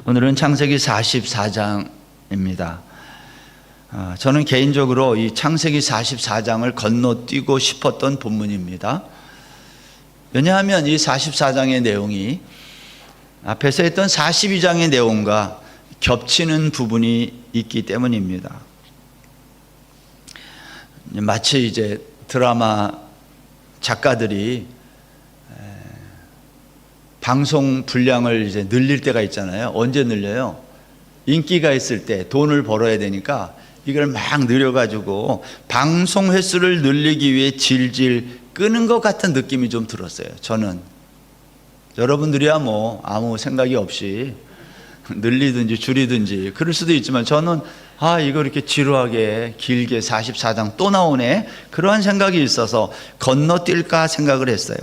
오늘은 창세기 44장입니다. 저는 개인적으로 이 창세기 44장을 건너뛰고 싶었던 본문입니다. 왜냐하면 이 44장의 내용이 앞에서 했던 42장의 내용과 겹치는 부분이 있기 때문입니다. 마치 이제 드라마 작가들이 방송 분량을 이제 늘릴 때가 있잖아요. 언제 늘려요? 인기가 있을 때 돈을 벌어야 되니까 이걸 막 늘려가지고 방송 횟수를 늘리기 위해 질질 끄는 것 같은 느낌이 좀 들었어요. 저는. 여러분들이야 뭐 아무 생각이 없이 늘리든지 줄이든지 그럴 수도 있지만 저는 이거 이렇게 지루하게 길게 44장 또 나오네, 그러한 생각이 있어서 건너뛸까 생각을 했어요.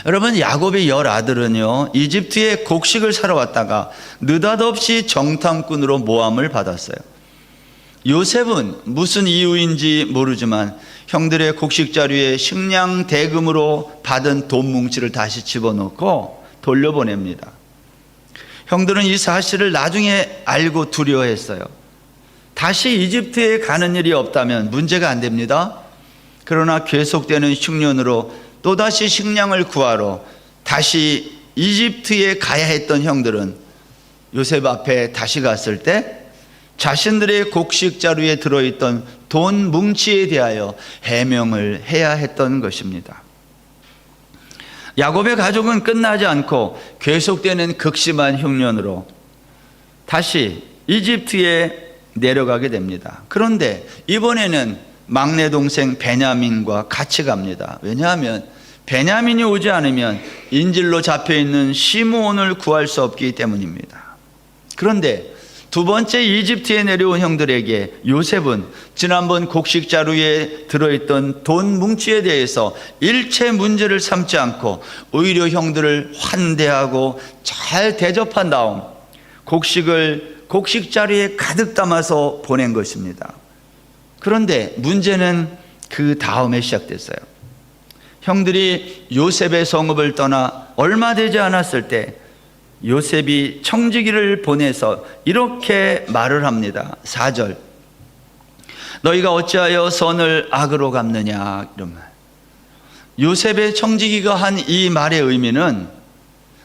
여러분, 야곱의 10아들은요 이집트에 곡식을 사러 왔다가 느닷없이 정탐꾼으로 모함을 받았어요. 요셉은 무슨 이유인지 모르지만 형들의 곡식 자루에 식량 대금으로 받은 돈 뭉치를 다시 집어넣고 돌려보냅니다. 형들은 이 사실을 나중에 알고 두려워했어요. 다시 이집트에 가는 일이 없다면 문제가 안 됩니다. 그러나 계속되는 흉년으로 또다시 식량을 구하러 다시 이집트에 가야 했던 형들은 요셉 앞에 다시 갔을 때 자신들의 곡식 자루에 들어있던 돈 뭉치에 대하여 해명을 해야 했던 것입니다. 야곱의 가족은 끝나지 않고 계속되는 극심한 흉년으로 다시 이집트에 내려가게 됩니다. 그런데 이번에는 막내 동생 베냐민과 같이 갑니다. 왜냐하면 베냐민이 오지 않으면 인질로 잡혀있는 시므온을 구할 수 없기 때문입니다. 그런데 두 번째 이집트에 내려온 형들에게 요셉은 지난번 곡식 자루에 들어있던 돈 뭉치에 대해서 일체 문제를 삼지 않고 오히려 형들을 환대하고 잘 대접한 다음 곡식을 곡식 자루에 가득 담아서 보낸 것입니다. 그런데 문제는 그 다음에 시작됐어요. 형들이 요셉의 성읍을 떠나 얼마 되지 않았을 때 요셉이 청지기를 보내서 이렇게 말을 합니다. 4절, 너희가 어찌하여 선을 악으로 갚느냐, 이런 말. 요셉의 청지기가 한 이 말의 의미는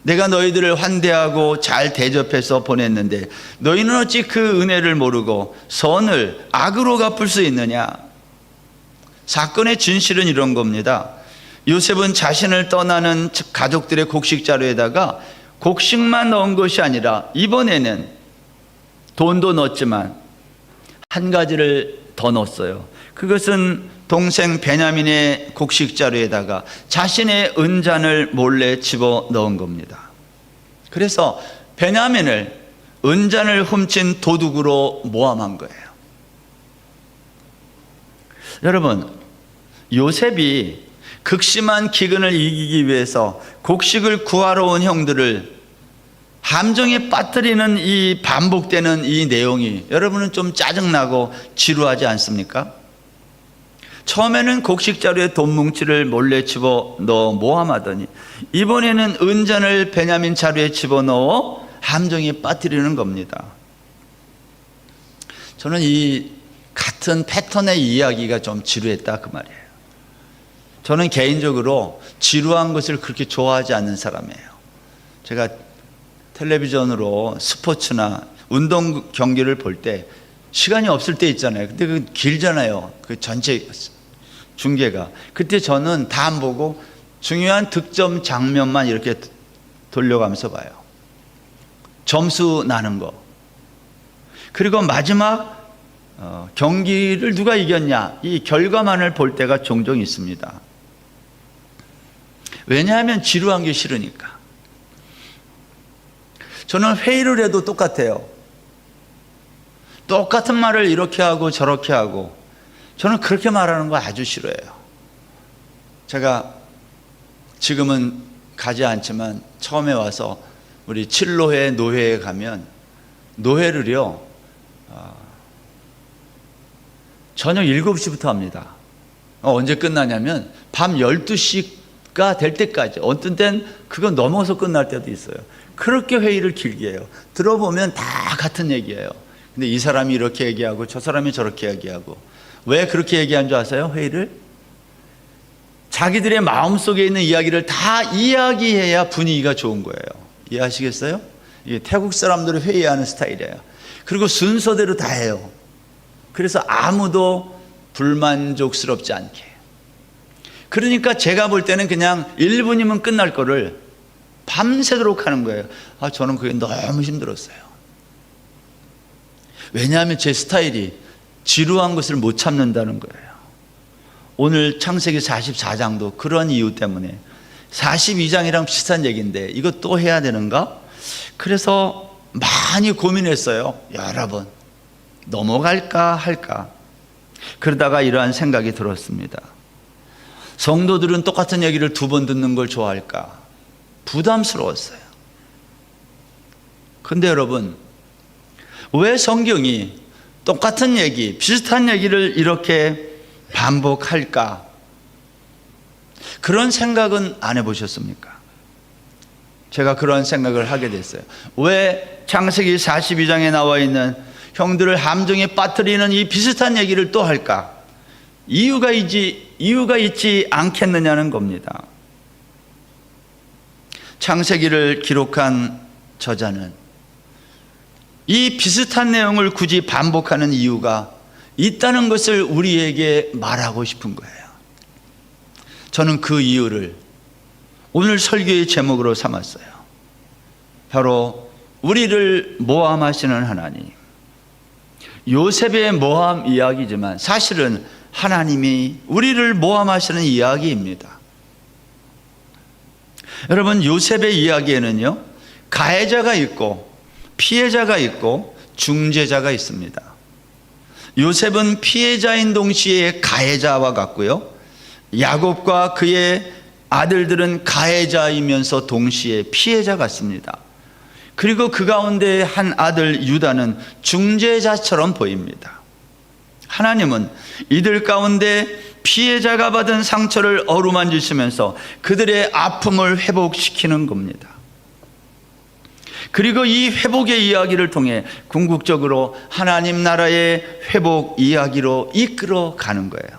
내가 너희들을 환대하고 잘 대접해서 보냈는데 너희는 어찌 그 은혜를 모르고 선을 악으로 갚을 수 있느냐. 사건의 진실은 이런 겁니다. 요셉은 자신을 떠나는 가족들의 곡식 자루에다가 곡식만 넣은 것이 아니라 이번에는 돈도 넣었지만 한 가지를 더 넣었어요. 그것은 동생 베냐민의 곡식 자루에다가 자신의 은잔을 몰래 집어 넣은 겁니다. 그래서 베냐민을 은잔을 훔친 도둑으로 모함한 거예요. 여러분, 요셉이 극심한 기근을 이기기 위해서 곡식을 구하러 온 형들을 함정에 빠뜨리는 이 반복되는 이 내용이 여러분은 좀 짜증나고 지루하지 않습니까? 처음에는 곡식 자루에 돈 뭉치를 몰래 집어넣어 모함하더니 이번에는 은잔을 베냐민 자루에 집어넣어 함정에 빠뜨리는 겁니다. 저는 이 같은 패턴의 이야기가 좀 지루했다, 그 말이에요. 저는 개인적으로 지루한 것을 그렇게 좋아하지 않는 사람이에요. 제가 텔레비전으로 스포츠나 운동 경기를 볼 때 시간이 없을 때 있잖아요. 근데 그 길잖아요. 그 전체 중계가. 그때 저는 다 안 보고 중요한 득점 장면만 이렇게 돌려가면서 봐요. 점수 나는 거. 그리고 마지막 경기를 누가 이겼냐, 이 결과만을 볼 때가 종종 있습니다. 왜냐하면 지루한 게 싫으니까. 저는 회의를 해도 똑같아요. 똑같은 말을 이렇게 하고 저렇게 하고 저는 그렇게 말하는 거 아주 싫어해요. 제가 지금은 가지 않지만 처음에 와서 우리 칠로회 노회에 가면 노회를요 저녁 7시부터 합니다. 언제 끝나냐면 밤 12시 가 될 때까지, 어떤 땐 그거 넘어서 끝날 때도 있어요. 그렇게 회의를 길게 해요. 들어보면 다 같은 얘기예요. 근데 이 사람이 이렇게 얘기하고 저 사람이 저렇게 얘기하고. 왜 그렇게 얘기한 줄 아세요? 회의를? 자기들의 마음속에 있는 이야기를 다 이야기해야 분위기가 좋은 거예요. 이해하시겠어요? 이게 태국 사람들이 회의하는 스타일이에요. 그리고 순서대로 다 해요. 그래서 아무도 불만족스럽지 않게. 그러니까 제가 볼 때는 그냥 1분이면 끝날 거를 밤새도록 하는 거예요. 저는 그게 너무 힘들었어요. 왜냐하면 제 스타일이 지루한 것을 못 참는다는 거예요. 오늘 창세기 44장도 그런 이유 때문에 42장이랑 비슷한 얘기인데 이거 또 해야 되는가? 그래서 많이 고민했어요. 여러 번 넘어갈까 할까. 그러다가 이러한 생각이 들었습니다. 성도들은 똑같은 얘기를 2번 듣는 걸 좋아할까? 부담스러웠어요. 근데 여러분, 왜 성경이 똑같은 얘기, 비슷한 얘기를 이렇게 반복할까? 그런 생각은 안 해보셨습니까? 제가 그런 생각을 하게 됐어요. 왜 창세기 42장에 나와 있는 형들을 함정에 빠뜨리는 이 비슷한 얘기를 또 할까? 이유가 있지 않겠느냐는 겁니다. 창세기를 기록한 저자는 이 비슷한 내용을 굳이 반복하는 이유가 있다는 것을 우리에게 말하고 싶은 거예요. 저는 그 이유를 오늘 설교의 제목으로 삼았어요. 바로 우리를 모함하시는 하나님. 요셉의 모함 이야기지만 사실은 하나님이 우리를 모함하시는 이야기입니다. 여러분, 요셉의 이야기에는요, 가해자가 있고 피해자가 있고 중재자가 있습니다. 요셉은 피해자인 동시에 가해자와 같고요, 야곱과 그의 아들들은 가해자이면서 동시에 피해자 같습니다. 그리고 그 가운데 한 아들 유다는 중재자처럼 보입니다. 하나님은 이들 가운데 피해자가 받은 상처를 어루만지시면서 그들의 아픔을 회복시키는 겁니다. 그리고 이 회복의 이야기를 통해 궁극적으로 하나님 나라의 회복 이야기로 이끌어 가는 거예요.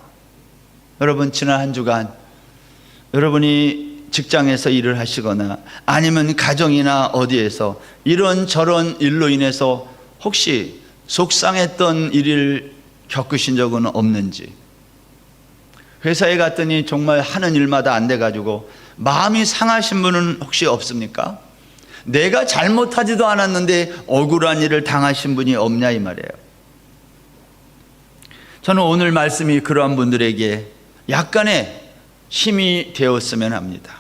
여러분, 지난 한 주간 여러분이 직장에서 일을 하시거나 아니면 가정이나 어디에서 이런저런 일로 인해서 혹시 속상했던 일을 겪으신 적은 없는지, 회사에 갔더니 정말 하는 일마다 안 돼가지고 마음이 상하신 분은 혹시 없습니까? 내가 잘못하지도 않았는데 억울한 일을 당하신 분이 없냐 이 말이에요. 저는 오늘 말씀이 그러한 분들에게 약간의 힘이 되었으면 합니다.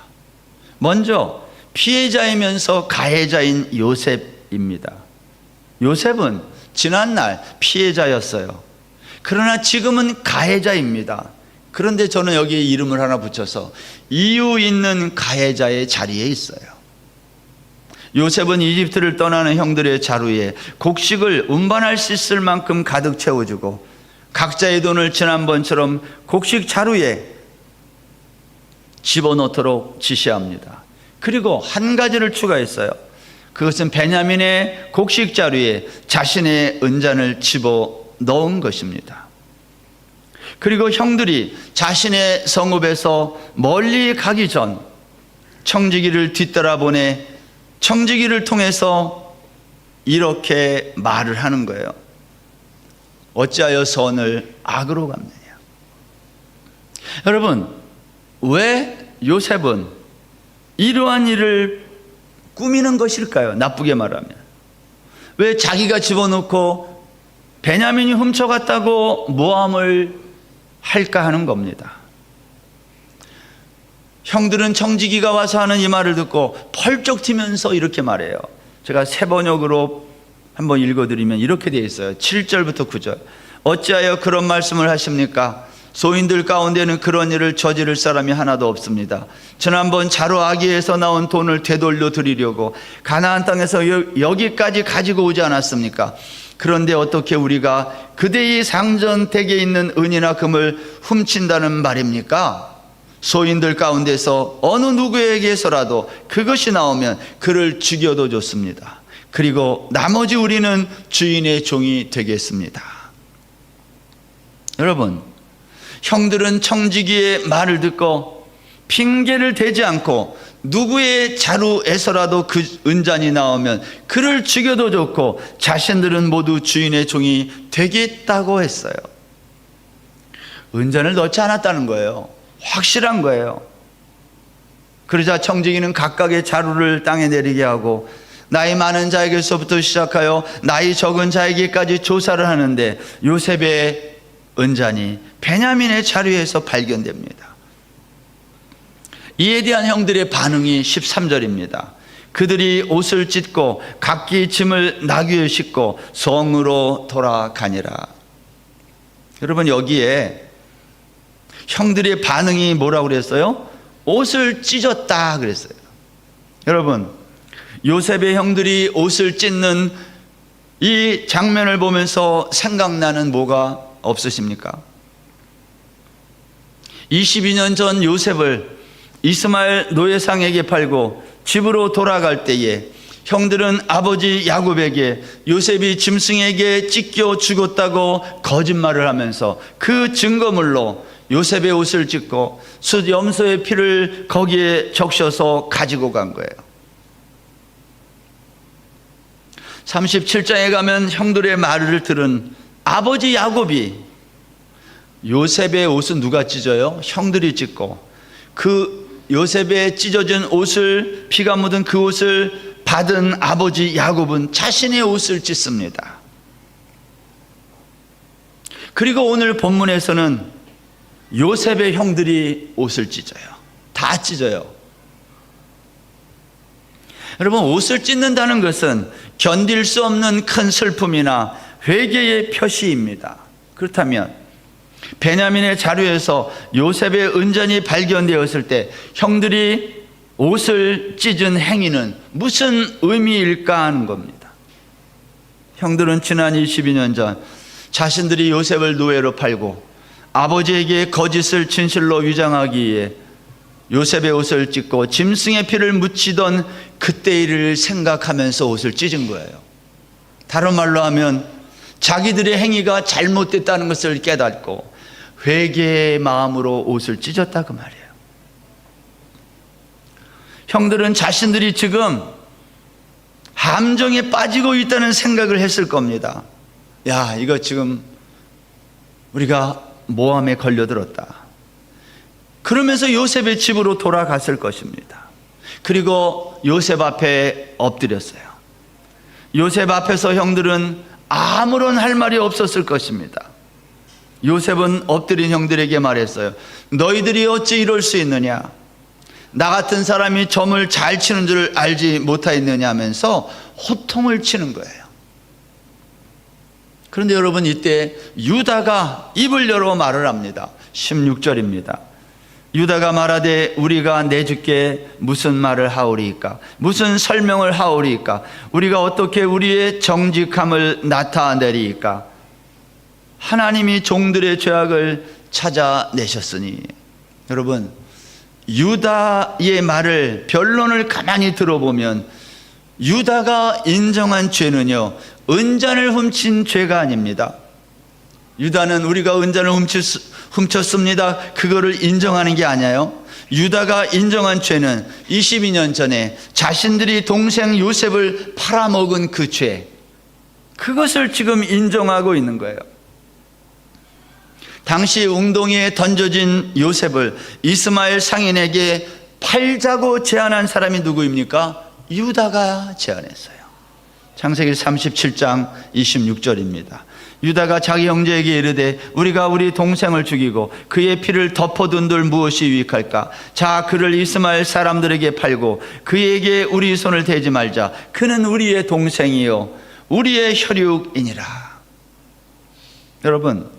먼저 피해자이면서 가해자인 요셉입니다. 요셉은 지난날 피해자였어요. 그러나 지금은 가해자입니다. 그런데 저는 여기에 이름을 하나 붙여서 이유 있는 가해자의 자리에 있어요. 요셉은 이집트를 떠나는 형들의 자루에 곡식을 운반할 수 있을 만큼 가득 채워주고 각자의 돈을 지난번처럼 곡식 자루에 집어넣도록 지시합니다. 그리고 한 가지를 추가했어요. 그것은 베냐민의 곡식 자루에 자신의 은잔을 집어넣은 것입니다. 그리고 형들이 자신의 성읍에서 멀리 가기 전 청지기를 뒤따라 보내 청지기를 통해서 이렇게 말을 하는 거예요. 어찌하여 선을 악으로 갚느냐. 여러분, 왜 요셉은 이러한 일을 꾸미는 것일까요? 나쁘게 말하면. 왜 자기가 집어넣고 베냐민이 훔쳐갔다고 모함을 할까 하는 겁니다. 형들은 청지기가 와서 하는 이 말을 듣고 펄쩍 튀면서 이렇게 말해요. 제가 새 번역으로 한번 읽어드리면 이렇게 되어 있어요. 7절부터 9절. 어찌하여 그런 말씀을 하십니까? 소인들 가운데는 그런 일을 저지를 사람이 하나도 없습니다. 지난번 자루 아기에서 나온 돈을 되돌려 드리려고 가나안 땅에서 여기까지 가지고 오지 않았습니까? 그런데 어떻게 우리가 그대의 상전댁에 있는 은이나 금을 훔친다는 말입니까? 소인들 가운데서 어느 누구에게서라도 그것이 나오면 그를 죽여도 좋습니다. 그리고 나머지 우리는 주인의 종이 되겠습니다. 여러분, 형들은 청지기의 말을 듣고 핑계를 대지 않고 누구의 자루에서라도 그 은잔이 나오면 그를 죽여도 좋고 자신들은 모두 주인의 종이 되겠다고 했어요. 은잔을 넣지 않았다는 거예요. 확실한 거예요. 그러자 청지기는 각각의 자루를 땅에 내리게 하고 나이 많은 자에게서부터 시작하여 나이 적은 자에게까지 조사를 하는데 요셉의 은잔이 베냐민의 자루에서 발견됩니다. 이에 대한 형들의 반응이 13절입니다. 그들이 옷을 찢고 각기 짐을 나귀에 싣고 성으로 돌아가니라. 여러분, 여기에 형들의 반응이 뭐라고 그랬어요? 옷을 찢었다 그랬어요. 여러분, 요셉의 형들이 옷을 찢는 이 장면을 보면서 생각나는 뭐가 없으십니까? 22년 전 요셉을 이스마엘 노예상에게 팔고 집으로 돌아갈 때에 형들은 아버지 야곱에게 요셉이 짐승에게 찢겨 죽었다고 거짓말을 하면서 그 증거물로 요셉의 옷을 찢고 숫 염소의 피를 거기에 적셔서 가지고 간 거예요. 37장에 가면 형들의 말을 들은 아버지 야곱이 요셉의 옷은 누가 찢어요? 형들이 찢고 그 요셉의 찢어진 옷을, 피가 묻은 그 옷을 받은 아버지 야곱은 자신의 옷을 찢습니다. 그리고 오늘 본문에서는 요셉의 형들이 옷을 찢어요. 다 찢어요. 여러분, 옷을 찢는다는 것은 견딜 수 없는 큰 슬픔이나 회개의 표시입니다. 그렇다면 베냐민의 자루에서 요셉의 은잔이 발견되었을 때 형들이 옷을 찢은 행위는 무슨 의미일까 하는 겁니다. 형들은 지난 22년 전 자신들이 요셉을 노예로 팔고 아버지에게 거짓을 진실로 위장하기 위해 요셉의 옷을 찢고 짐승의 피를 묻히던 그때 일을 생각하면서 옷을 찢은 거예요. 다른 말로 하면 자기들의 행위가 잘못됐다는 것을 깨닫고 회개의 마음으로 옷을 찢었다 그 말이에요. 형들은 자신들이 지금 함정에 빠지고 있다는 생각을 했을 겁니다. 야, 이거 지금 우리가 모함에 걸려들었다. 그러면서 요셉의 집으로 돌아갔을 것입니다. 그리고 요셉 앞에 엎드렸어요. 요셉 앞에서 형들은 아무런 할 말이 없었을 것입니다. 요셉은 엎드린 형들에게 말했어요. 너희들이 어찌 이럴 수 있느냐? 나 같은 사람이 점을 잘 치는 줄 알지 못하였느냐 하면서 호통을 치는 거예요. 그런데 여러분, 이때 유다가 입을 열어 말을 합니다. 16절입니다. 유다가 말하되 우리가 내주께 무슨 말을 하오리이까? 무슨 설명을 하오리이까? 우리가 어떻게 우리의 정직함을 나타내리이까? 하나님이 종들의 죄악을 찾아내셨으니. 여러분, 유다의 말을, 변론을 가만히 들어보면 유다가 인정한 죄는요, 은잔을 훔친 죄가 아닙니다. 유다는 우리가 은잔을 훔쳤습니다, 그거를 인정하는 게 아니에요. 유다가 인정한 죄는 22년 전에 자신들이 동생 요셉을 팔아먹은 그 죄, 그것을 지금 인정하고 있는 거예요. 당시 웅덩이에 던져진 요셉을 이스마엘 상인에게 팔자고 제안한 사람이 누구입니까? 유다가 제안했어요. 창세기 37장 26절입니다. 유다가 자기 형제에게 이르되 우리가 우리 동생을 죽이고 그의 피를 덮어둔들 무엇이 유익할까? 자, 그를 이스마엘 사람들에게 팔고 그에게 우리 손을 대지 말자. 그는 우리의 동생이요 우리의 혈육이니라. 여러분,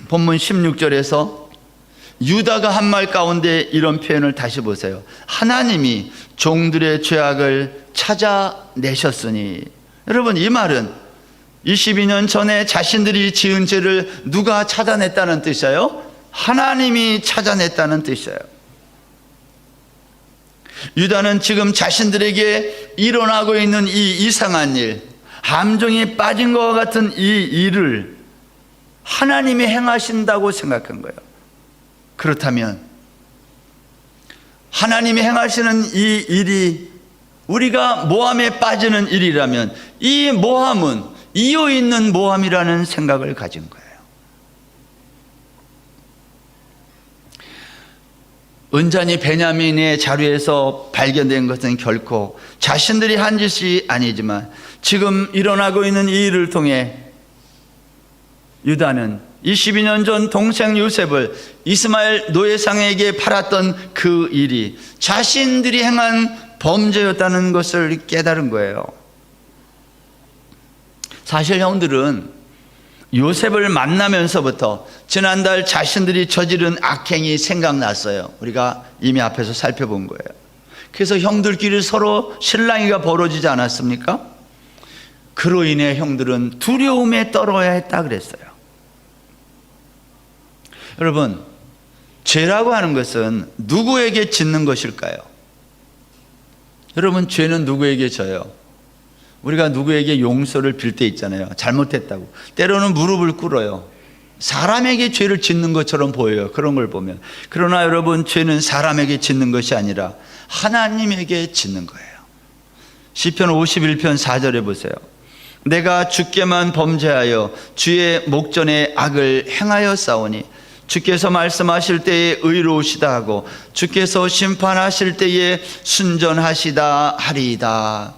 본문 16절에서 유다가 한 말 가운데 이런 표현을 다시 보세요. 하나님이 종들의 죄악을 찾아내셨으니. 여러분, 이 말은 22년 전에 자신들이 지은 죄를 누가 찾아냈다는 뜻이에요? 하나님이 찾아냈다는 뜻이에요. 유다는 지금 자신들에게 일어나고 있는 이 이상한 일, 함정에 빠진 것과 같은 이 일을 하나님이 행하신다고 생각한 거예요. 그렇다면 하나님이 행하시는 이 일이 우리가 모함에 빠지는 일이라면 이 모함은 이유 있는 모함이라는 생각을 가진 거예요. 은잔이 베냐민의 자루에서 발견된 것은 결코 자신들이 한 짓이 아니지만 지금 일어나고 있는 이 일을 통해 유다는 22년 전 동생 요셉을 이스마엘 노예상에게 팔았던 그 일이 자신들이 행한 범죄였다는 것을 깨달은 거예요. 사실 형들은 요셉을 만나면서부터 지난달 자신들이 저지른 악행이 생각났어요. 우리가 이미 앞에서 살펴본 거예요. 그래서 형들끼리 서로 실랑이가 벌어지지 않았습니까? 그로 인해 형들은 두려움에 떨어야 했다 그랬어요. 여러분, 죄라고 하는 것은 누구에게 짓는 것일까요? 여러분, 죄는 누구에게 져요? 우리가 누구에게 용서를 빌 때 있잖아요. 잘못했다고. 때로는 무릎을 꿇어요. 사람에게 죄를 짓는 것처럼 보여요. 그런 걸 보면. 그러나 여러분, 죄는 사람에게 짓는 것이 아니라 하나님에게 짓는 거예요. 시편 51편 4절에 보세요. 내가 주께만 범죄하여 주의 목전에 악을 행하여 싸우니 주께서 말씀하실 때에 의로우시다 하고 주께서 심판하실 때에 순전하시다 하리이다.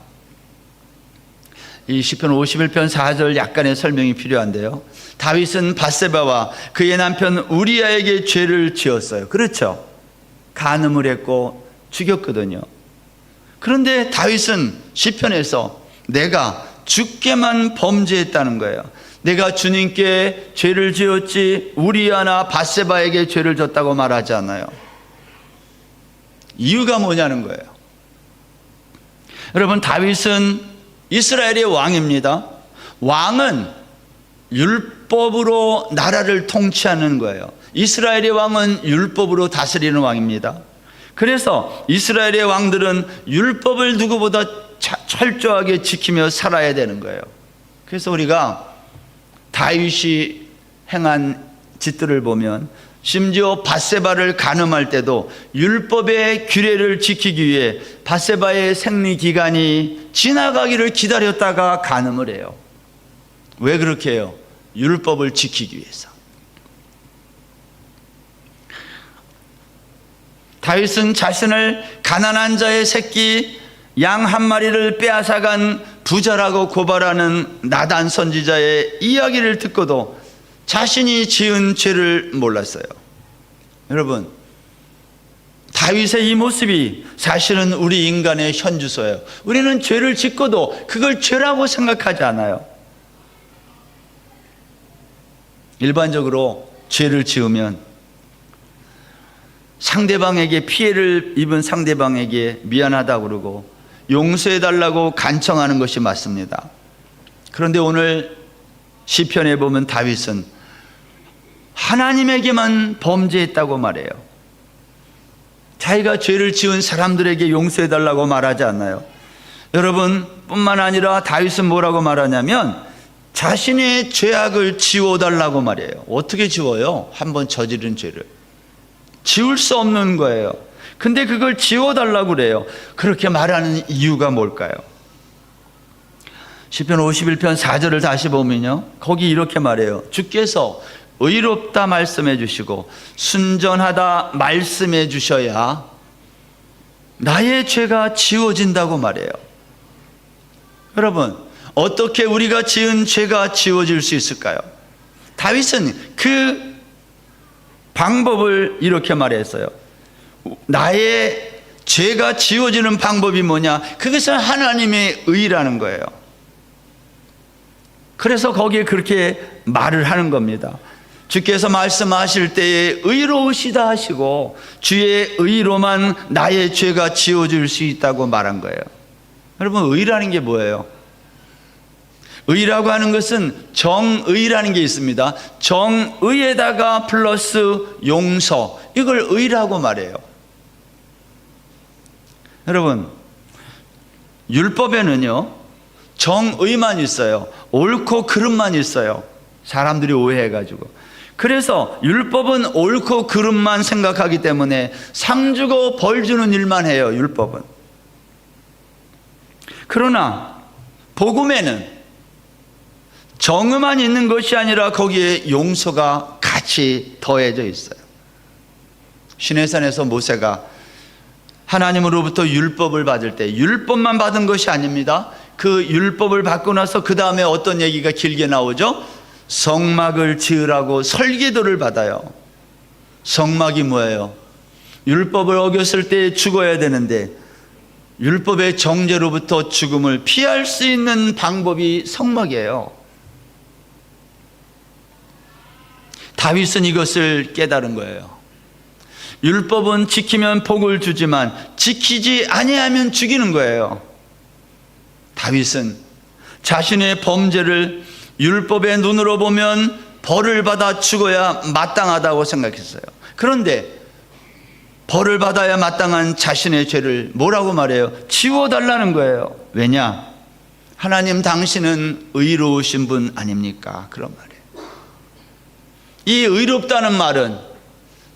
이 시편 51편 4절 약간의 설명이 필요한데요. 다윗은 밧세바와 그의 남편 우리아에게 죄를 지었어요. 그렇죠? 간음을 했고 죽였거든요. 그런데 다윗은 시편에서 내가 주께만 범죄했다는 거예요. 내가 주님께 죄를 지었지 우리아나 밧세바에게 죄를 졌다고 말하지 않아요. 이유가 뭐냐는 거예요. 여러분, 다윗은 이스라엘의 왕입니다. 왕은 율법으로 나라를 통치하는 거예요. 이스라엘의 왕은 율법으로 다스리는 왕입니다. 그래서 이스라엘의 왕들은 율법을 누구보다 철저하게 지키며 살아야 되는 거예요. 그래서 우리가 다윗이 행한 짓들을 보면 심지어 밧세바를 간음할 때도 율법의 규례를 지키기 위해 밧세바의 생리 기간이 지나가기를 기다렸다가 간음을 해요. 왜 그렇게 해요? 율법을 지키기 위해서. 다윗은 자신을 가난한 자의 새끼 양 한 마리를 빼앗아간 부자라고 고발하는 나단 선지자의 이야기를 듣고도 자신이 지은 죄를 몰랐어요. 여러분, 다윗의 이 모습이 사실은 우리 인간의 현주소예요. 우리는 죄를 짓고도 그걸 죄라고 생각하지 않아요. 일반적으로 죄를 지으면 상대방에게 피해를 입은 상대방에게 미안하다고 그러고 용서해달라고 간청하는 것이 맞습니다. 그런데 오늘 시편에 보면 다윗은 하나님에게만 범죄했다고 말해요. 자기가 죄를 지은 사람들에게 용서해달라고 말하지 않나요? 여러분, 뿐만 아니라 다윗은 뭐라고 말하냐면 자신의 죄악을 지워달라고 말해요. 어떻게 지워요? 한번 저지른 죄를 지울 수 없는 거예요. 근데 그걸 지워달라고 그래요. 그렇게 말하는 이유가 뭘까요? 시편 51편 4절을 다시 보면요, 거기 이렇게 말해요. 주께서 의롭다 말씀해 주시고 순전하다 말씀해 주셔야 나의 죄가 지워진다고 말해요. 여러분, 어떻게 우리가 지은 죄가 지워질 수 있을까요? 다윗은 그 방법을 이렇게 말했어요. 나의 죄가 지워지는 방법이 뭐냐? 그것은 하나님의 의라는 거예요. 그래서 거기에 그렇게 말을 하는 겁니다. 주께서 말씀하실 때에 의로우시다 하시고 주의 의로만 나의 죄가 지워질 수 있다고 말한 거예요. 여러분, 의라는 게 뭐예요? 의라고 하는 것은 정의라는 게 있습니다. 정의에다가 플러스 용서, 이걸 의라고 말해요. 여러분, 율법에는요 정의만 있어요. 옳고 그름만 있어요. 사람들이 오해해가지고. 그래서 율법은 옳고 그름만 생각하기 때문에 상 주고 벌 주는 일만 해요, 율법은. 그러나 복음에는 정의만 있는 것이 아니라 거기에 용서가 같이 더해져 있어요. 시내산에서 모세가 하나님으로부터 율법을 받을 때 율법만 받은 것이 아닙니다. 그 율법을 받고 나서 그 다음에 어떤 얘기가 길게 나오죠? 성막을 지으라고 설계도를 받아요. 성막이 뭐예요? 율법을 어겼을 때 죽어야 되는데 율법의 정죄로부터 죽음을 피할 수 있는 방법이 성막이에요. 다윗은 이것을 깨달은 거예요. 율법은 지키면 복을 주지만 지키지 아니하면 죽이는 거예요. 다윗은 자신의 범죄를 율법의 눈으로 보면 벌을 받아 죽어야 마땅하다고 생각했어요. 그런데 벌을 받아야 마땅한 자신의 죄를 뭐라고 말해요? 지워달라는 거예요. 왜냐? 하나님 당신은 의로우신 분 아닙니까? 그런 말이에요. 이 의롭다는 말은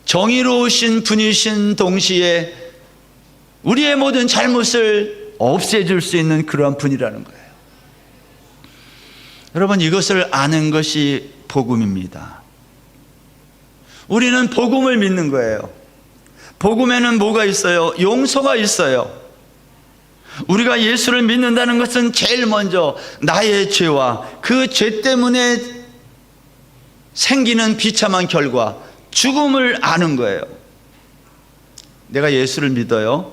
정의로우신 분이신 동시에 우리의 모든 잘못을 없애줄 수 있는 그러한 분이라는 거예요. 여러분, 이것을 아는 것이 복음입니다. 우리는 복음을 믿는 거예요. 복음에는 뭐가 있어요? 용서가 있어요. 우리가 예수를 믿는다는 것은 제일 먼저 나의 죄와 그 죄 때문에 생기는 비참한 결과, 죽음을 아는 거예요. 내가 예수를 믿어요.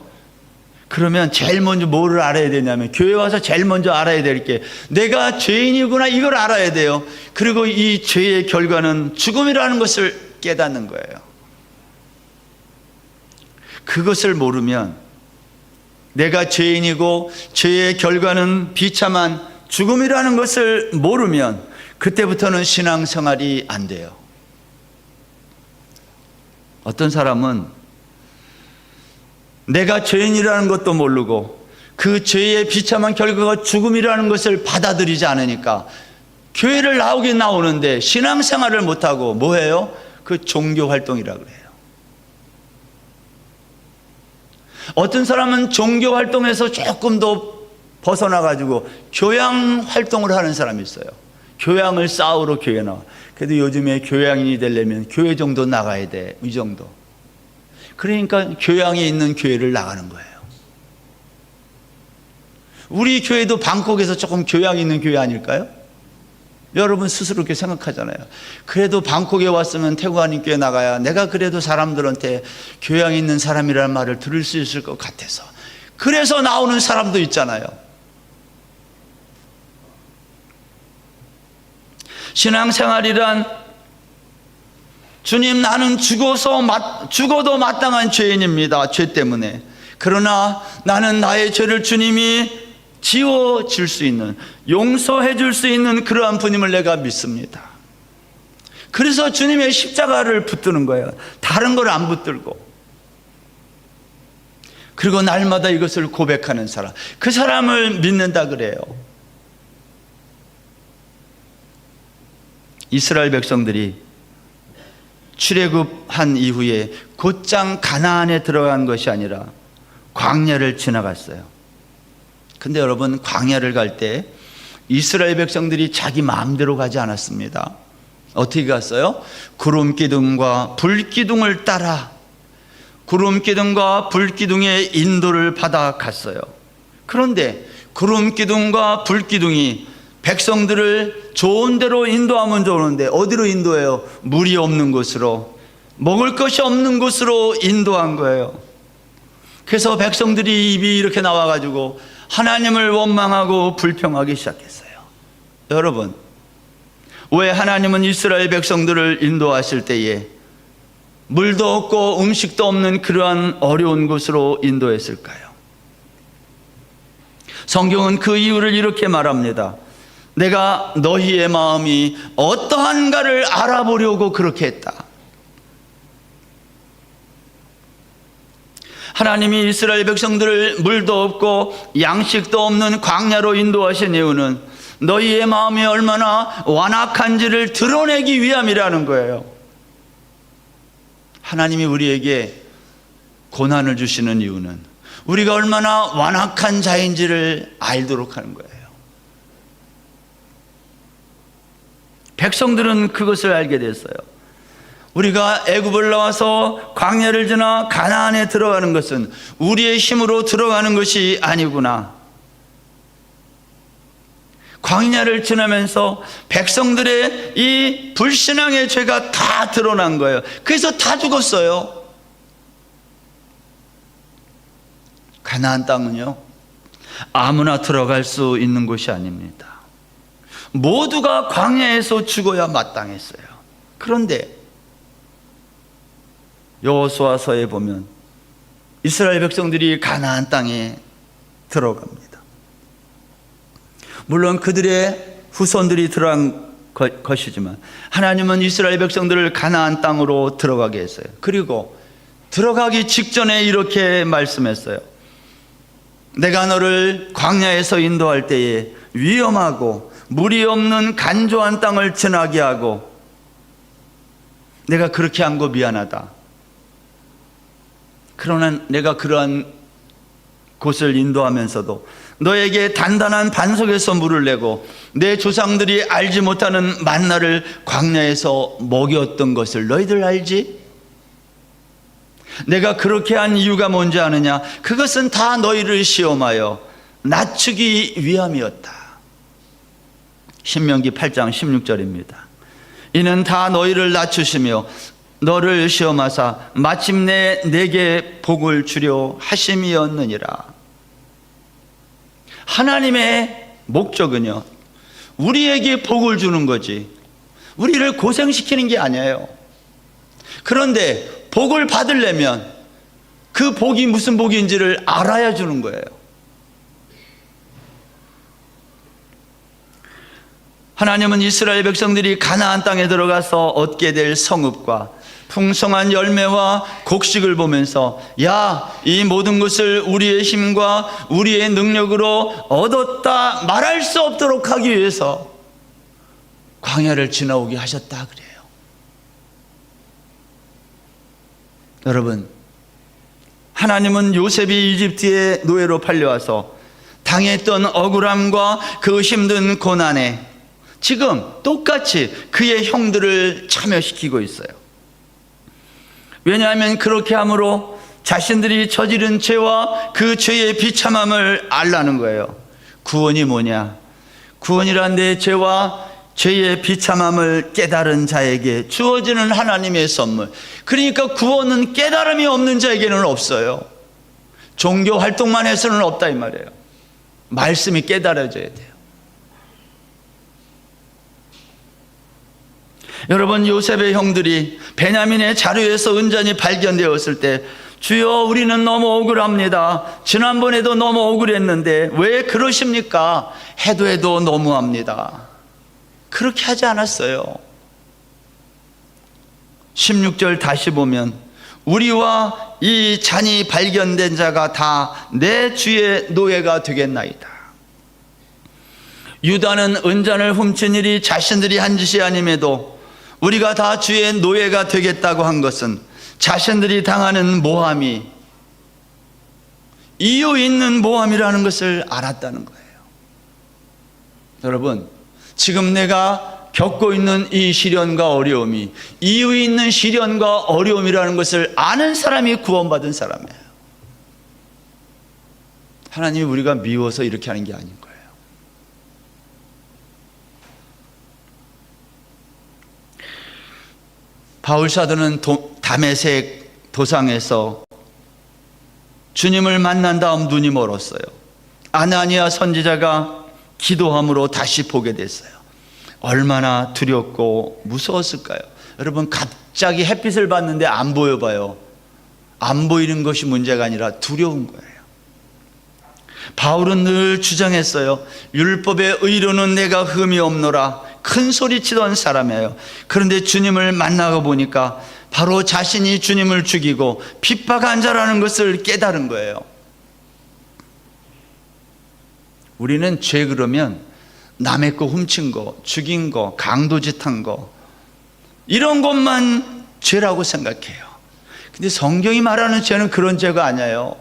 그러면 제일 먼저 뭐를 알아야 되냐면, 교회 와서 제일 먼저 알아야 될 게 내가 죄인이구나, 이걸 알아야 돼요. 그리고 이 죄의 결과는 죽음이라는 것을 깨닫는 거예요. 그것을 모르면, 내가 죄인이고 죄의 결과는 비참한 죽음이라는 것을 모르면 그때부터는 신앙생활이 안 돼요. 어떤 사람은 내가 죄인이라는 것도 모르고 그 죄의 비참한 결과가 죽음이라는 것을 받아들이지 않으니까 교회를 나오긴 나오는데 신앙생활을 못하고 뭐해요? 그 종교활동이라고 해요. 어떤 사람은 종교활동에서 조금 더 벗어나가지고 교양활동을 하는 사람이 있어요. 교양을 쌓으러 교회 나와. 그래도 요즘에 교양인이 되려면 교회 정도 나가야 돼, 이 정도. 그러니까 교양이 있는 교회를 나가는 거예요. 우리 교회도 방콕에서 조금 교양이 있는 교회 아닐까요? 여러분 스스로 그렇게 생각하잖아요. 그래도 방콕에 왔으면 태국 한인교회 나가야 내가 그래도 사람들한테 교양 있는 사람이라는 말을 들을 수 있을 것 같아서. 그래서 나오는 사람도 있잖아요. 신앙생활이란 주님, 나는 죽어도 마땅한 죄인입니다. 죄 때문에. 그러나 나는 나의 죄를 주님이 지워줄 수 있는, 용서해 줄 수 있는 그러한 분임을 내가 믿습니다. 그래서 주님의 십자가를 붙드는 거예요. 다른 걸 안 붙들고. 그리고 날마다 이것을 고백하는 사람, 그 사람을 믿는다 그래요. 이스라엘 백성들이 출애굽한 이후에 곧장 가나안에 들어간 것이 아니라 광야를 지나갔어요. 근데 여러분, 광야를 갈 때 이스라엘 백성들이 자기 마음대로 가지 않았습니다. 어떻게 갔어요? 구름 기둥과 불 기둥을 따라 구름 기둥과 불 기둥의 인도를 받아 갔어요. 그런데 구름 기둥과 불 기둥이 백성들을 좋은 데로 인도하면 좋은데 어디로 인도해요? 물이 없는 곳으로, 먹을 것이 없는 곳으로 인도한 거예요. 그래서 백성들이 입이 이렇게 나와가지고 하나님을 원망하고 불평하기 시작했어요. 여러분, 왜 하나님은 이스라엘 백성들을 인도하실 때에 물도 없고 음식도 없는 그러한 어려운 곳으로 인도했을까요? 성경은 그 이유를 이렇게 말합니다. 내가 너희의 마음이 어떠한가를 알아보려고 그렇게 했다. 하나님이 이스라엘 백성들을 물도 없고 양식도 없는 광야로 인도하신 이유는 너희의 마음이 얼마나 완악한지를 드러내기 위함이라는 거예요. 하나님이 우리에게 고난을 주시는 이유는 우리가 얼마나 완악한 자인지를 알도록 하는 거예요. 백성들은 그것을 알게 됐어요. 우리가 애굽을 나와서 광야를 지나 가나안에 들어가는 것은 우리의 힘으로 들어가는 것이 아니구나. 광야를 지나면서 백성들의 이 불신앙의 죄가 다 드러난 거예요. 그래서 다 죽었어요. 가나안 땅은요, 아무나 들어갈 수 있는 곳이 아닙니다. 모두가 광야에서 죽어야 마땅했어요. 그런데 여호수아서에 보면 이스라엘 백성들이 가나안 땅에 들어갑니다. 물론 그들의 후손들이 들어간 것이지만 하나님은 이스라엘 백성들을 가나안 땅으로 들어가게 했어요. 그리고 들어가기 직전에 이렇게 말씀했어요. 내가 너를 광야에서 인도할 때에 위험하고 물이 없는 간조한 땅을 지나게 하고, 내가 그렇게 한 거 미안하다. 그러나 내가 그러한 곳을 인도하면서도 너에게 단단한 반석에서 물을 내고 내 조상들이 알지 못하는 만나를 광야에서 먹였던 것을 너희들 알지? 내가 그렇게 한 이유가 뭔지 아느냐? 그것은 다 너희를 시험하여 낮추기 위함이었다. 신명기 8장 16절입니다. 이는 다 너희를 낮추시며 너를 시험하사 마침내 내게 복을 주려 하심이었느니라. 하나님의 목적은요, 우리에게 복을 주는 거지 우리를 고생시키는 게 아니에요. 그런데 복을 받으려면 그 복이 무슨 복인지를 알아야 주는 거예요. 하나님은 이스라엘 백성들이 가나안 땅에 들어가서 얻게 될 성읍과 풍성한 열매와 곡식을 보면서, 야, 이 모든 것을 우리의 힘과 우리의 능력으로 얻었다 말할 수 없도록 하기 위해서 광야를 지나오게 하셨다 그래요. 여러분, 하나님은 요셉이 이집트의 노예로 팔려와서 당했던 억울함과 그 힘든 고난에 지금 똑같이 그의 형들을 참여시키고 있어요. 왜냐하면 그렇게 함으로 자신들이 저지른 죄와 그 죄의 비참함을 알라는 거예요. 구원이 뭐냐? 구원이란 내 죄와 죄의 비참함을 깨달은 자에게 주어지는 하나님의 선물. 그러니까 구원은 깨달음이 없는 자에게는 없어요. 종교 활동만 해서는 없다 이 말이에요. 말씀이 깨달아져야 돼요. 여러분, 요셉의 형들이 베냐민의 자루에서 은잔이 발견되었을 때, 주여 우리는 너무 억울합니다. 지난번에도 너무 억울했는데 왜 그러십니까? 해도 너무합니다. 그렇게 하지 않았어요. 16절 다시 보면, 우리와 이 잔이 발견된 자가 다 내 주의 노예가 되겠나이다. 유다는 은잔을 훔친 일이 자신들이 한 짓이 아님에도 우리가 다 주의 노예가 되겠다고 한 것은 자신들이 당하는 모함이 이유 있는 모함이라는 것을 알았다는 거예요. 여러분, 지금 내가 겪고 있는 이 시련과 어려움이 이유 있는 시련과 어려움이라는 것을 아는 사람이 구원받은 사람이에요. 하나님이 우리가 미워서 이렇게 하는 게 아닌 거예요. 바울 사도는 다메섹 도상에서 주님을 만난 다음 눈이 멀었어요. 아나니아 선지자가 기도함으로 다시 보게 됐어요. 얼마나 두렵고 무서웠을까요? 여러분, 갑자기 햇빛을 봤는데 안 보여봐요. 안 보이는 것이 문제가 아니라 두려운 거예요. 바울은 늘 주장했어요. 율법의 의로는 내가 흠이 없노라. 큰 소리치던 사람이에요. 그런데 주님을 만나고 보니까 바로 자신이 주님을 죽이고 핍박한 자라는 것을 깨달은 거예요. 우리는 죄 그러면 남의 거 훔친 거, 죽인 거, 강도짓한 거, 이런 것만 죄라고 생각해요. 근데 성경이 말하는 죄는 그런 죄가 아니에요.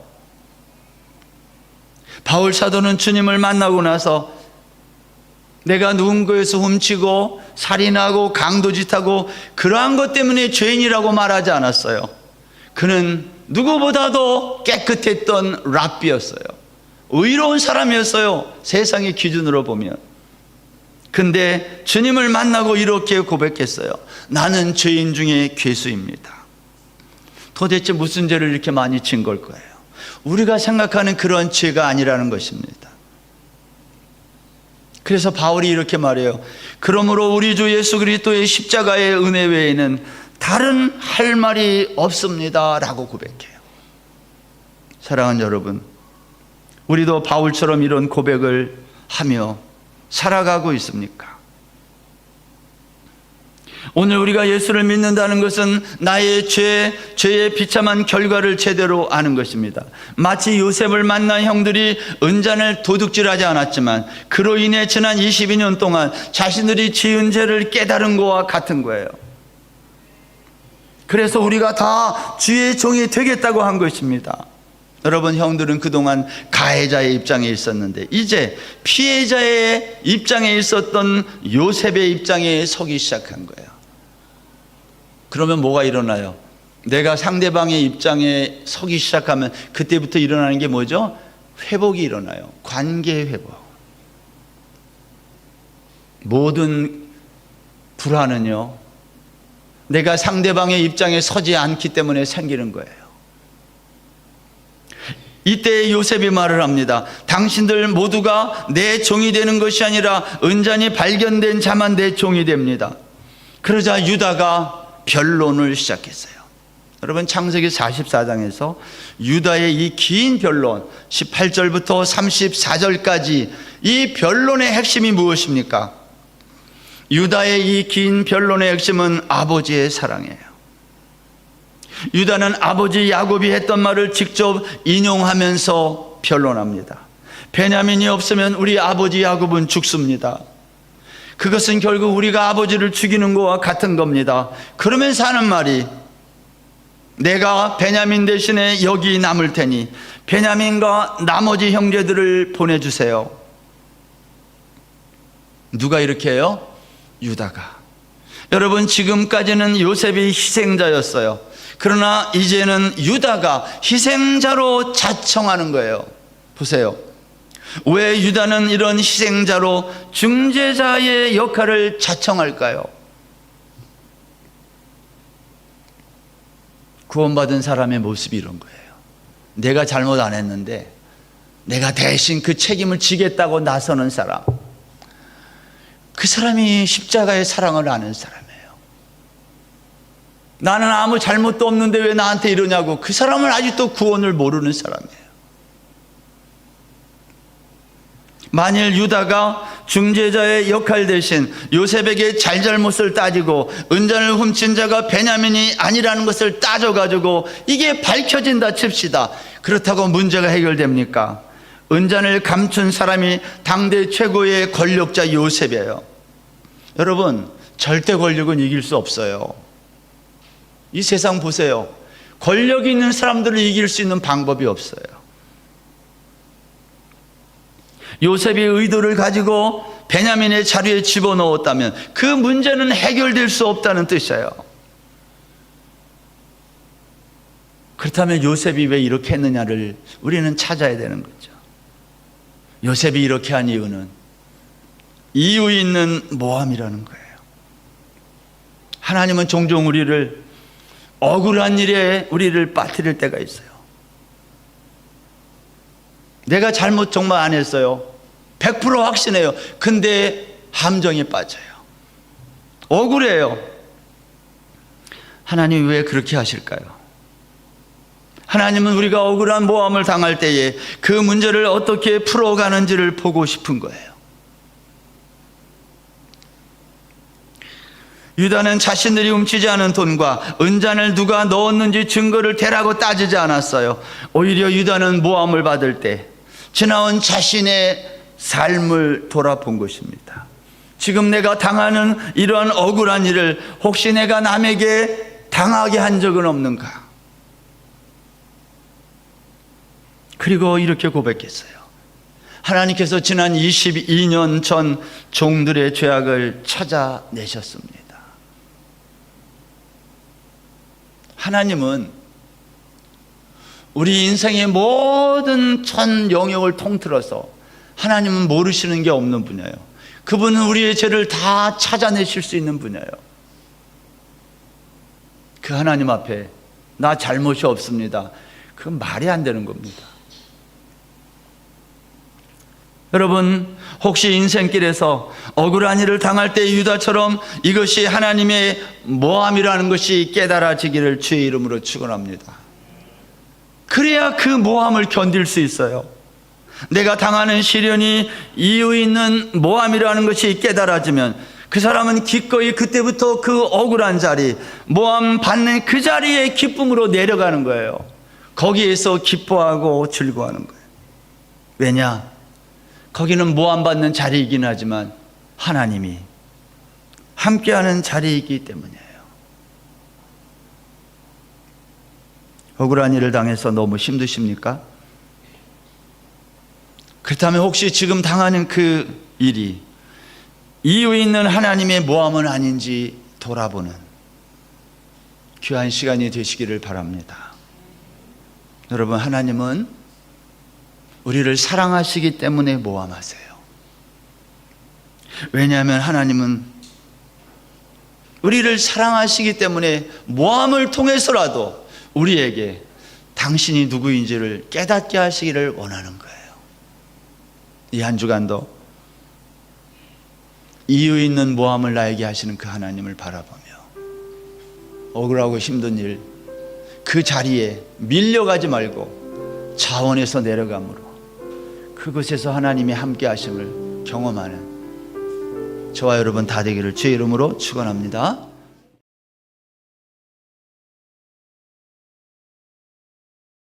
바울 사도는 주님을 만나고 나서 내가 누군가에서 훔치고 살인하고 강도짓하고 그러한 것 때문에 죄인이라고 말하지 않았어요. 그는 누구보다도 깨끗했던 랍비였어요. 의로운 사람이었어요. 세상의 기준으로 보면. 근데 주님을 만나고 이렇게 고백했어요. 나는 죄인 중에 괴수입니다. 도대체 무슨 죄를 이렇게 많이 진 걸 거예요? 우리가 생각하는 그런 죄가 아니라는 것입니다. 그래서 바울이 이렇게 말해요. 그러므로 우리 주 예수 그리스도의 십자가의 은혜 외에는 다른 할 말이 없습니다 라고 고백해요. 사랑하는 여러분, 우리도 바울처럼 이런 고백을 하며 살아가고 있습니까? 오늘 우리가 예수를 믿는다는 것은 나의 죄의 비참한 결과를 제대로 아는 것입니다. 마치 요셉을 만난 형들이 은잔을 도둑질하지 않았지만 그로 인해 지난 22년 동안 자신들이 지은 죄를 깨달은 것과 같은 거예요. 그래서 우리가 다 주의 종이 되겠다고 한 것입니다. 여러분, 형들은 그동안 가해자의 입장에 있었는데 이제 피해자의 입장에 있었던 요셉의 입장에 서기 시작한 거예요. 그러면 뭐가 일어나요? 내가 상대방의 입장에 서기 시작하면 그때부터 일어나는 게 뭐죠? 회복이 일어나요. 관계 회복. 모든 불화는요, 내가 상대방의 입장에 서지 않기 때문에 생기는 거예요. 이때 요셉이 말을 합니다. 당신들 모두가 내 종이 되는 것이 아니라 은잔이 발견된 자만 내 종이 됩니다. 그러자 유다가 변론을 시작했어요. 여러분, 창세기 44장에서 유다의 이 긴 변론 18절부터 34절까지 이 변론의 핵심이 무엇입니까? 유다의 이 긴 변론의 핵심은 아버지의 사랑이에요. 유다는 아버지 야곱이 했던 말을 직접 인용하면서 변론합니다. 베냐민이 없으면 우리 아버지 야곱은 죽습니다. 그것은 결국 우리가 아버지를 죽이는 것과 같은 겁니다. 그러면서 하는 말이 내가 베냐민 대신에 여기 남을 테니 베냐민과 나머지 형제들을 보내주세요. 누가 이렇게 해요? 유다가. 여러분, 지금까지는 요셉이 희생자였어요. 그러나 이제는 유다가 희생자로 자청하는 거예요. 보세요. 왜 유다는 이런 희생자로 중재자의 역할을 자청할까요? 구원받은 사람의 모습이 이런 거예요. 내가 잘못 안 했는데 내가 대신 그 책임을 지겠다고 나서는 사람. 그 사람이 십자가의 사랑을 아는 사람이에요. 나는 아무 잘못도 없는데 왜 나한테 이러냐고, 그 사람은 아직도 구원을 모르는 사람이에요. 만일 유다가 중재자의 역할 대신 요셉에게 잘잘못을 따지고 은잔을 훔친 자가 베냐민이 아니라는 것을 따져가지고 이게 밝혀진다 칩시다. 그렇다고 문제가 해결됩니까? 은잔을 감춘 사람이 당대 최고의 권력자 요셉이에요. 여러분, 절대 권력은 이길 수 없어요. 이 세상 보세요. 권력이 있는 사람들을 이길 수 있는 방법이 없어요. 요셉이 의도를 가지고 베냐민의 자리에 집어넣었다면 그 문제는 해결될 수 없다는 뜻이에요. 그렇다면 요셉이 왜 이렇게 했느냐를 우리는 찾아야 되는 거죠. 요셉이 이렇게 한 이유는 이유 있는 모함이라는 거예요. 하나님은 종종 우리를 억울한 일에 우리를 빠뜨릴 때가 있어요. 내가 잘못 정말 안 했어요. 100% 확신해요. 근데 함정에 빠져요. 억울해요. 하나님 왜 그렇게 하실까요? 하나님은 우리가 억울한 모함을 당할 때에 그 문제를 어떻게 풀어가는지를 보고 싶은 거예요. 유다는 자신들이 훔치지 않은 돈과 은잔을 누가 넣었는지 증거를 대라고 따지지 않았어요. 오히려 유다는 모함을 받을 때 지나온 자신의 삶을 돌아본 것입니다. 지금 내가 당하는 이러한 억울한 일을 혹시 내가 남에게 당하게 한 적은 없는가? 그리고 이렇게 고백했어요. 하나님께서 지난 22년 전 종들의 죄악을 찾아내셨습니다. 하나님은 우리 인생의 모든 전 영역을 통틀어서 하나님은 모르시는 게 없는 분이에요. 그분은 우리의 죄를 다 찾아내실 수 있는 분이에요. 그 하나님 앞에 나 잘못이 없습니다. 그건 말이 안 되는 겁니다. 여러분, 혹시 인생길에서 억울한 일을 당할 때 유다처럼 이것이 하나님의 모함이라는 것이 깨달아지기를 주의 이름으로 축원합니다. 그래야 그 모함을 견딜 수 있어요. 내가 당하는 시련이 이유 있는 모함이라는 것이 깨달아지면 그 사람은 기꺼이 그때부터 그 억울한 자리, 모함 받는 그 자리에 기쁨으로 내려가는 거예요. 거기에서 기뻐하고 즐거워하는 거예요. 왜냐? 거기는 모함받는 자리이긴 하지만 하나님이 함께하는 자리이기 때문이에요. 억울한 일을 당해서 너무 힘드십니까? 그렇다면 혹시 지금 당하는 그 일이 이유 있는 하나님의 모함은 아닌지 돌아보는 귀한 시간이 되시기를 바랍니다. 여러분, 하나님은 우리를 사랑하시기 때문에 모함하세요. 왜냐하면 하나님은 우리를 사랑하시기 때문에 모함을 통해서라도 우리에게 당신이 누구인지를 깨닫게 하시기를 원하는 거예요. 이 한 주간도 이유 있는 모함을 나에게 하시는 그 하나님을 바라보며 억울하고 힘든 일, 그 자리에 밀려가지 말고 자원에서 내려감으로 그곳에서 하나님의 함께 하심을 경험하는 저와 여러분 다 되기를 주의 이름으로 축원합니다.